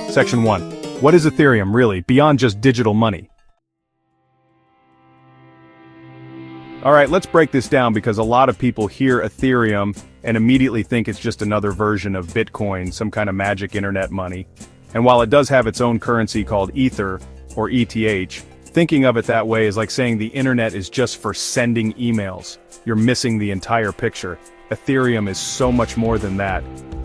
Section 1. What is Ethereum really, beyond just digital money? Alright, let's break this down because a lot of people hear Ethereum and immediately think it's just another version of Bitcoin, some kind of magic internet money. And while it does have its own currency called Ether, or ETH, thinking of it that way is like saying the internet is just for sending emails. You're missing the entire picture. Ethereum is so much more than that.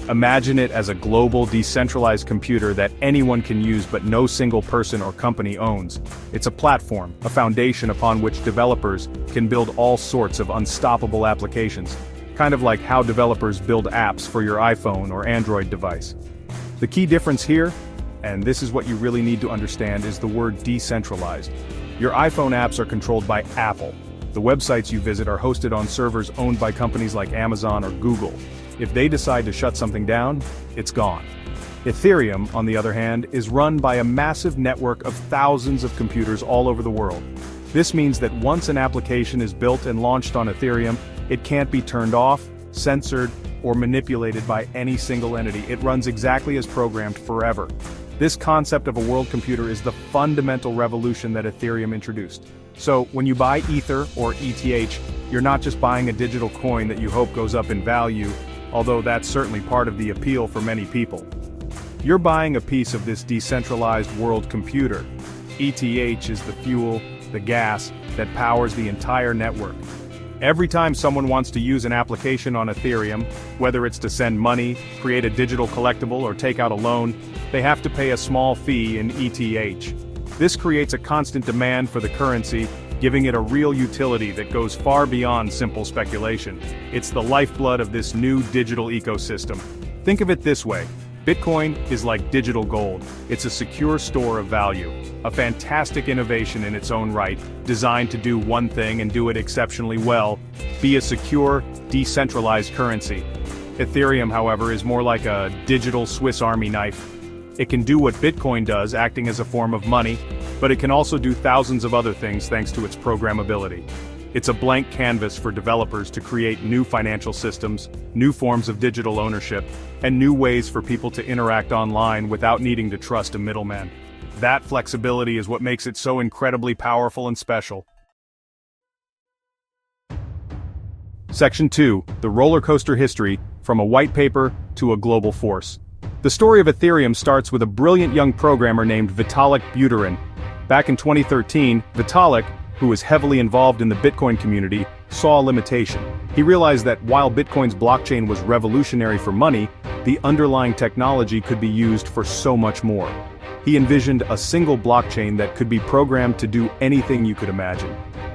Imagine it as a global, decentralized computer that anyone can use but no single person or company owns. It's a platform, a foundation upon which developers can build all sorts of unstoppable applications, kind of like how developers build apps for your iPhone or Android device. The key difference here, and this is what you really need to understand, is the word decentralized. Your iPhone apps are controlled by Apple. The websites you visit are hosted on servers owned by companies like Amazon or Google. If they decide to shut something down, it's gone. Ethereum, on the other hand, is run by a massive network of thousands of computers all over the world. This means that once an application is built and launched on Ethereum, it can't be turned off, censored, or manipulated by any single entity. It runs exactly as programmed forever. This concept of a world computer is the fundamental revolution that Ethereum introduced. So, when you buy Ether, or ETH, you're not just buying a digital coin that you hope goes up in value, although that's certainly part of the appeal for many people. You're buying a piece of this decentralized world computer. ETH is the fuel, the gas, that powers the entire network. Every time someone wants to use an application on Ethereum, whether it's to send money, create a digital collectible, or take out a loan, they have to pay a small fee in ETH. This creates a constant demand for the currency, giving it a real utility that goes far beyond simple speculation. It's the lifeblood of this new digital ecosystem. Think of it this way. Bitcoin is like digital gold. It's a secure store of value. A fantastic innovation in its own right, designed to do one thing and do it exceptionally well, be a secure, decentralized currency. Ethereum, however, is more like a digital Swiss Army knife. It can do what Bitcoin does, acting as a form of money, but it can also do thousands of other things thanks to its programmability. It's a blank canvas for developers to create new financial systems, new forms of digital ownership, and new ways for people to interact online without needing to trust a middleman. That flexibility is what makes it so incredibly powerful and special. Section 2. The roller coaster history, from a white paper to a global force. The story of Ethereum starts with a brilliant young programmer named Vitalik Buterin. Back in 2013, Vitalik, who was heavily involved in the Bitcoin community, saw a limitation. He realized that while Bitcoin's blockchain was revolutionary for money, the underlying technology could be used for so much more. He envisioned a single blockchain that could be programmed to do anything you could imagine.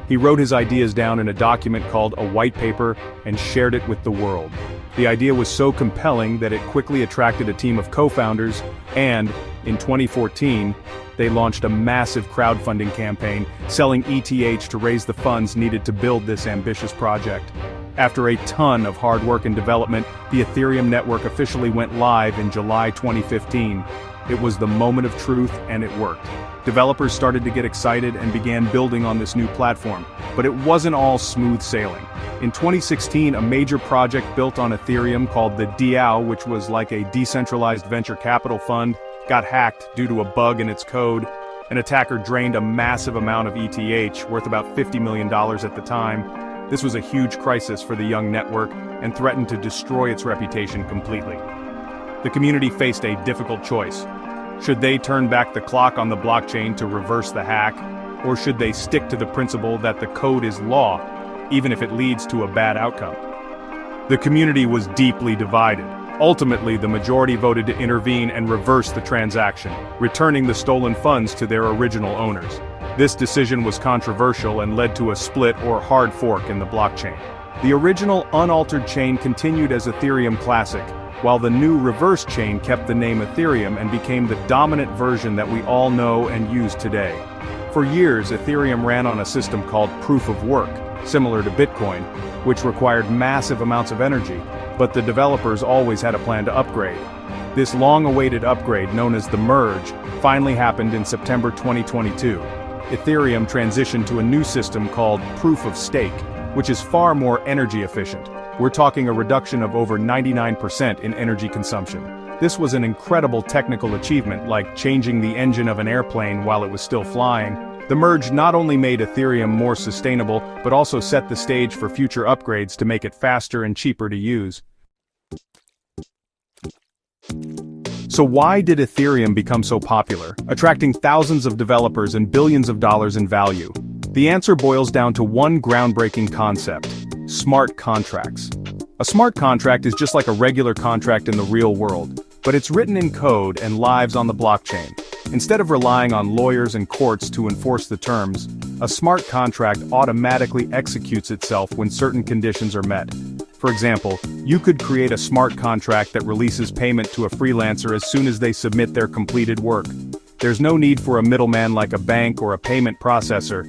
He wrote his ideas down in a document called a white paper and shared it with the world. The idea was so compelling that it quickly attracted a team of co-founders, and, in 2014, they launched a massive crowdfunding campaign, selling ETH to raise the funds needed to build this ambitious project. After a ton of hard work and development, the Ethereum network officially went live in July 2015. It was the moment of truth, and it worked. Developers started to get excited and began building on this new platform, but it wasn't all smooth sailing. In 2016, a major project built on Ethereum called the DAO, which was like a decentralized venture capital fund, got hacked due to a bug in its code. An attacker drained a massive amount of ETH, worth about $50 million at the time. This was a huge crisis for the young network and threatened to destroy its reputation completely. The community faced a difficult choice. Should they turn back the clock on the blockchain to reverse the hack, or should they stick to the principle that the code is law, even if it leads to a bad outcome? The community was deeply divided. Ultimately, the majority voted to intervene and reverse the transaction, returning the stolen funds to their original owners. This decision was controversial and led to a split or hard fork in the blockchain. The original unaltered chain continued as Ethereum Classic, while the new reverse chain kept the name Ethereum and became the dominant version that we all know and use today. For years, Ethereum ran on a system called proof of work, similar to Bitcoin, which required massive amounts of energy, but the developers always had a plan to upgrade. This long-awaited upgrade, known as the merge, finally happened in September 2022. Ethereum transitioned to a new system called proof of stake, which is far more energy efficient. We're talking a reduction of over 99% in energy consumption. This was an incredible technical achievement, like changing the engine of an airplane while it was still flying. The merge not only made Ethereum more sustainable, but also set the stage for future upgrades to make it faster and cheaper to use. So why did Ethereum become so popular, attracting thousands of developers and billions of dollars in value? The answer boils down to one groundbreaking concept: smart contracts. A smart contract is just like a regular contract in the real world, but it's written in code and lives on the blockchain. Instead of relying on lawyers and courts to enforce the terms, a smart contract automatically executes itself when certain conditions are met. For example, you could create a smart contract that releases payment to a freelancer as soon as they submit their completed work. There's no need for a middleman like a bank or a payment processor.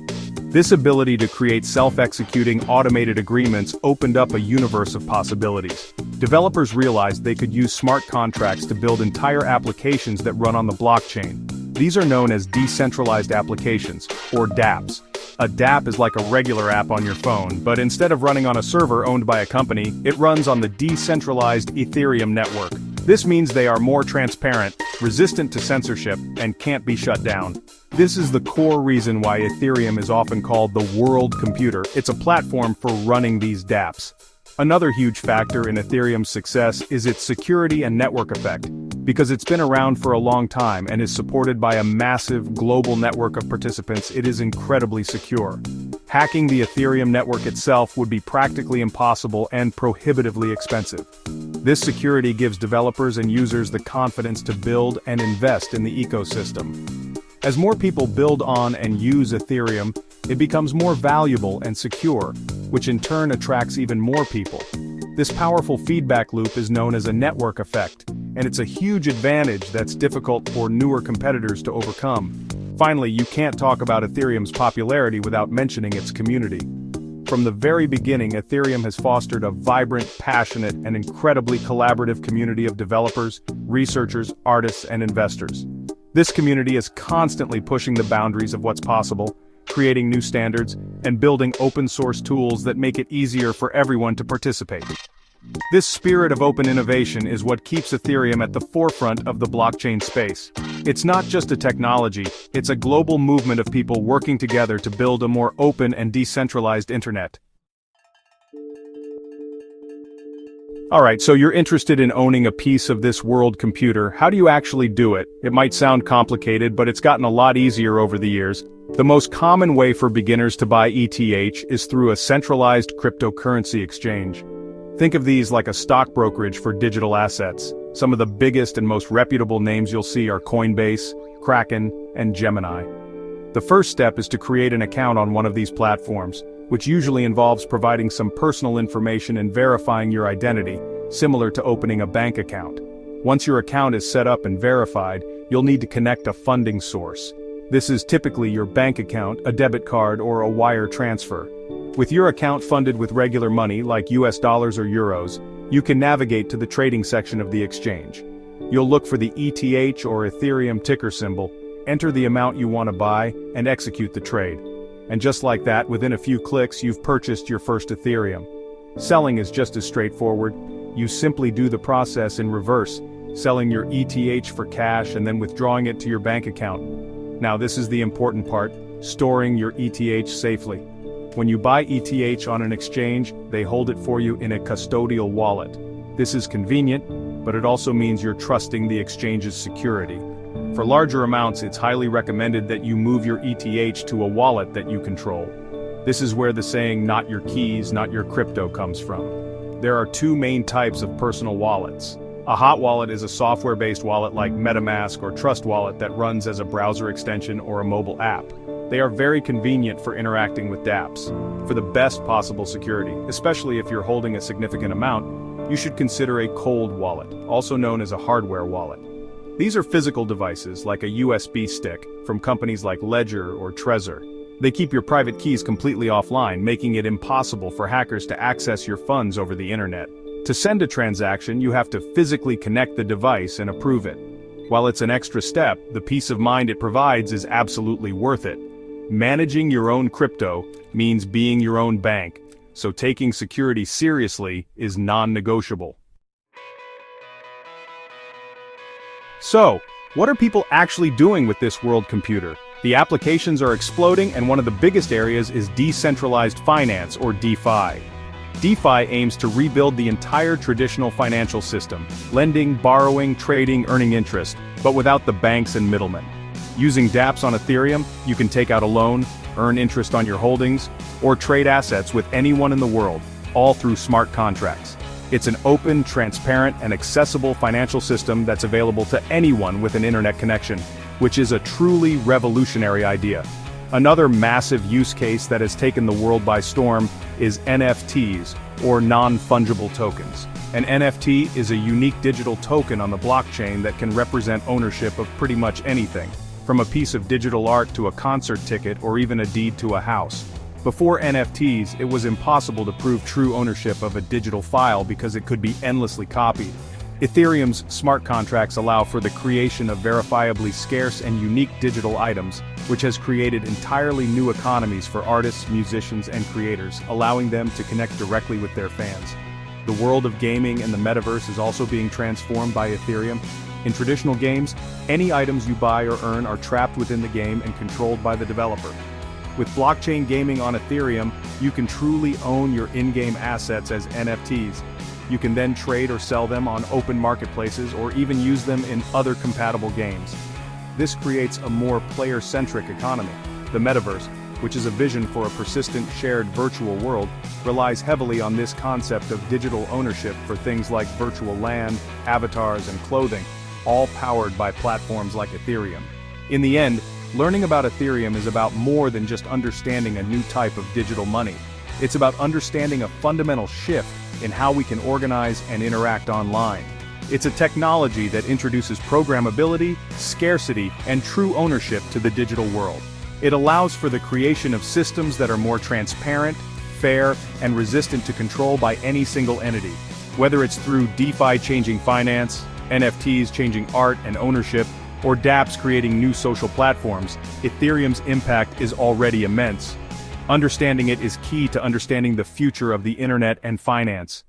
This ability to create self-executing automated agreements opened up a universe of possibilities. Developers realized they could use smart contracts to build entire applications that run on the blockchain. These are known as decentralized applications, or dApps. A dApp is like a regular app on your phone, but instead of running on a server owned by a company, it runs on the decentralized Ethereum network. This means they are more transparent, resistant to censorship, and can't be shut down. This is the core reason why Ethereum is often called the world computer. It's a platform for running these dApps. Another huge factor in Ethereum's success is its security and network effect. Because it's been around for a long time and is supported by a massive global network of participants, it is incredibly secure. Hacking the Ethereum network itself would be practically impossible and prohibitively expensive. This security gives developers and users the confidence to build and invest in the ecosystem. As more people build on and use Ethereum, it becomes more valuable and secure, which in turn attracts even more people. This powerful feedback loop is known as a network effect, and it's a huge advantage that's difficult for newer competitors to overcome. Finally, you can't talk about Ethereum's popularity without mentioning its community. From the very beginning, Ethereum has fostered a vibrant, passionate, and incredibly collaborative community of developers, researchers, artists, and investors. This community is constantly pushing the boundaries of what's possible, creating new standards, and building open-source tools that make it easier for everyone to participate. This spirit of open innovation is what keeps Ethereum at the forefront of the blockchain space. It's not just a technology, it's a global movement of people working together to build a more open and decentralized internet. Alright, so you're interested in owning a piece of this world computer. How do you actually do it? It might sound complicated, but it's gotten a lot easier over the years. The most common way for beginners to buy ETH is through a centralized cryptocurrency exchange. Think of these like a stock brokerage for digital assets. Some of the biggest and most reputable names you'll see are Coinbase, Kraken, and Gemini. The first step is to create an account on one of these platforms, which usually involves providing some personal information and verifying your identity, similar to opening a bank account. Once your account is set up and verified, you'll need to connect a funding source. This is typically your bank account, a debit card, or a wire transfer. With your account funded with regular money like US dollars or euros, you can navigate to the trading section of the exchange. You'll look for the ETH or Ethereum ticker symbol, enter the amount you want to buy, and execute the trade. And just like that, within a few clicks, you've purchased your first Ethereum. Selling is just as straightforward. You simply do the process in reverse, selling your ETH for cash and then withdrawing it to your bank account. Now this is the important part, storing your ETH safely. When you buy ETH on an exchange, they hold it for you in a custodial wallet. This is convenient, but it also means you're trusting the exchange's security. For larger amounts, it's highly recommended that you move your ETH to a wallet that you control. This is where the saying, "not your keys, not your crypto" comes from. There are two main types of personal wallets. A hot wallet is a software-based wallet like MetaMask or Trust Wallet that runs as a browser extension or a mobile app. They are very convenient for interacting with dApps. For the best possible security, especially if you're holding a significant amount, you should consider a cold wallet, also known as a hardware wallet. These are physical devices like a USB stick from companies like Ledger or Trezor. They keep your private keys completely offline, making it impossible for hackers to access your funds over the internet. To send a transaction, you have to physically connect the device and approve it. While it's an extra step, the peace of mind it provides is absolutely worth it. Managing your own crypto means being your own bank, so taking security seriously is non-negotiable. So, what are people actually doing with this world computer? The applications are exploding, and one of the biggest areas is decentralized finance, or DeFi. DeFi aims to rebuild the entire traditional financial system, lending, borrowing, trading, earning interest, but without the banks and middlemen. Using dApps on Ethereum, you can take out a loan, earn interest on your holdings, or trade assets with anyone in the world, all through smart contracts. It's an open, transparent, and accessible financial system that's available to anyone with an internet connection, which is a truly revolutionary idea. Another massive use case that has taken the world by storm is NFTs, or non-fungible tokens. An NFT is a unique digital token on the blockchain that can represent ownership of pretty much anything, from a piece of digital art to a concert ticket or even a deed to a house. Before NFTs, it was impossible to prove true ownership of a digital file because it could be endlessly copied. Ethereum's smart contracts allow for the creation of verifiably scarce and unique digital items, which has created entirely new economies for artists, musicians, and creators, allowing them to connect directly with their fans. The world of gaming and the metaverse is also being transformed by Ethereum. In traditional games, any items you buy or earn are trapped within the game and controlled by the developer. With blockchain gaming on Ethereum, you can truly own your in-game assets as NFTs. You can then trade or sell them on open marketplaces or even use them in other compatible games. This creates a more player-centric economy. The metaverse, which is a vision for a persistent shared virtual world, relies heavily on this concept of digital ownership for things like virtual land, avatars, and clothing, all powered by platforms like Ethereum. In the end, learning about Ethereum is about more than just understanding a new type of digital money. It's about understanding a fundamental shift in how we can organize and interact online. It's a technology that introduces programmability, scarcity, and true ownership to the digital world. It allows for the creation of systems that are more transparent, fair, and resistant to control by any single entity. Whether it's through DeFi changing finance, NFTs changing art and ownership, or dApps creating new social platforms, Ethereum's impact is already immense. Understanding it is key to understanding the future of the internet and finance.